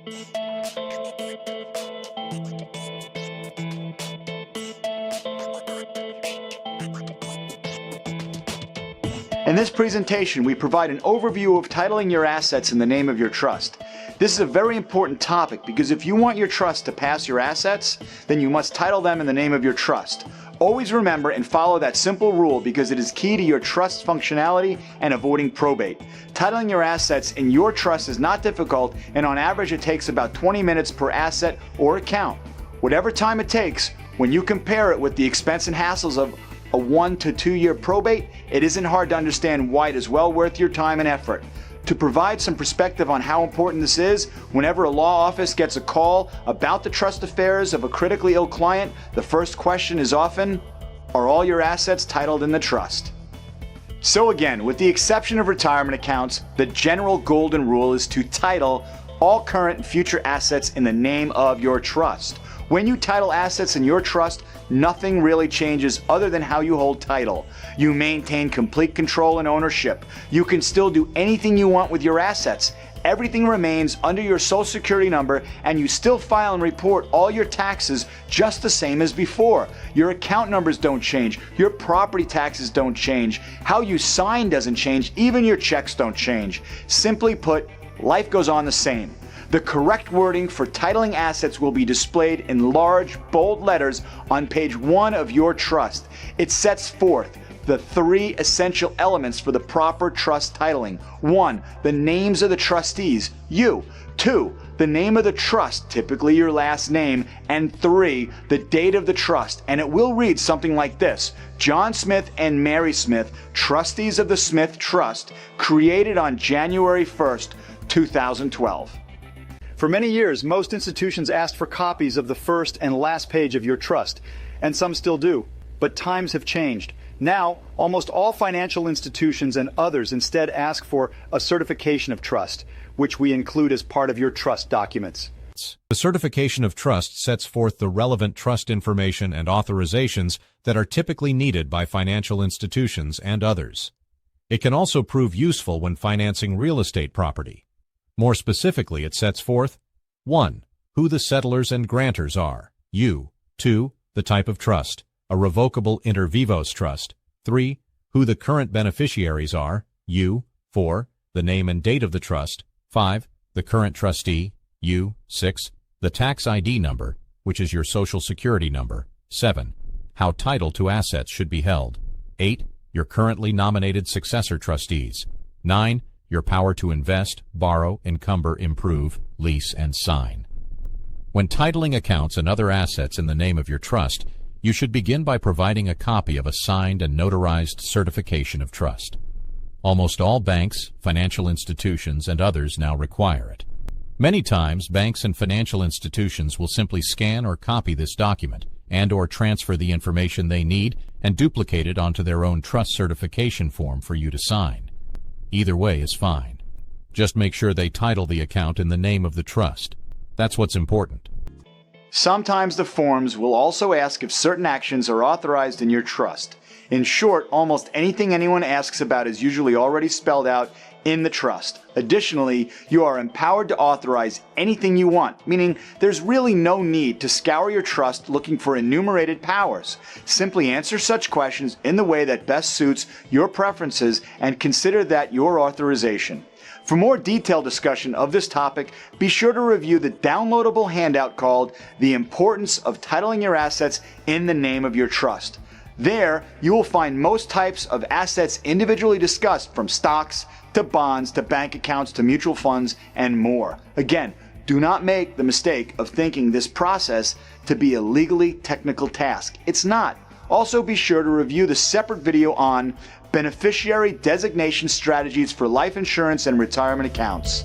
In this presentation, we provide an overview of titling your assets in the name of your trust. This is a very important topic because if you want your trust to pass your assets, then you must title them in the name of your trust. Always remember and follow that simple rule because it is key to your trust functionality and avoiding probate. Titling your assets in your trust is not difficult, and on average it takes about 20 minutes per asset or account. Whatever time it takes, when you compare it with the expense and hassles of a 1 to 2 year probate, it isn't hard to understand why it is well worth your time and effort. To provide some perspective on how important this is, whenever a law office gets a call about the trust affairs of a critically ill client, the first question is often, are all your assets titled in the trust? So again, with the exception of retirement accounts, the general golden rule is to title all current and future assets in the name of your trust. When you title assets in your trust, nothing really changes other than how you hold title. You maintain complete control and ownership. You can still do anything you want with your assets. Everything remains under your Social Security number, and you still file and report all your taxes just the same as before. Your account numbers don't change. Your property taxes don't change. How you sign doesn't change. Even your checks don't change. Simply put, life goes on the same. The correct wording for titling assets will be displayed in large, bold letters on page 1 of your trust. It sets forth the 3 essential elements for the proper trust titling. 1. The names of the trustees, you. 2. The name of the trust, typically your last name. And 3. The date of the trust. And it will read something like this: John Smith and Mary Smith, trustees of the Smith Trust, created on January 1st, 2012. For many years, most institutions asked for copies of the first and last page of your trust, and some still do. But times have changed. Now, almost all financial institutions and others instead ask for a certification of trust, which we include as part of your trust documents. The certification of trust sets forth the relevant trust information and authorizations that are typically needed by financial institutions and others. It can also prove useful when financing real estate property. More specifically, it sets forth 1. Who the settlers and grantors are, you. 2. The type of trust, a revocable inter vivos trust. 3. Who the current beneficiaries are, you. 4. The name and date of the trust. 5. The current trustee, you. 6. The tax ID number, which is your Social Security number. 7. How title to assets should be held. 8. Your currently nominated successor trustees. 9. Your power to invest, borrow, encumber, improve, lease, and sign. When titling accounts and other assets in the name of your trust, you should begin by providing a copy of a signed and notarized certification of trust. Almost all banks, financial institutions, and others now require it. Many times, banks and financial institutions will simply scan or copy this document and/or transfer the information they need and duplicate it onto their own trust certification form for you to sign. Either way is fine. Just make sure they title the account in the name of the trust. That's what's important. Sometimes the forms will also ask if certain actions are authorized in your trust. In short, almost anything anyone asks about is usually already spelled out in the trust. Additionally, you are empowered to authorize anything you want, meaning there's really no need to scour your trust looking for enumerated powers. Simply answer such questions in the way that best suits your preferences and consider that your authorization. For more detailed discussion of this topic, be sure to review the downloadable handout called The Importance of Titling Your Assets in the Name of Your Trust. There, you will find most types of assets individually discussed, from stocks to bonds to bank accounts to mutual funds and more. Again, do not make the mistake of thinking this process to be a legally technical task. It's not. Also, be sure to review the separate video on beneficiary designation strategies for life insurance and retirement accounts.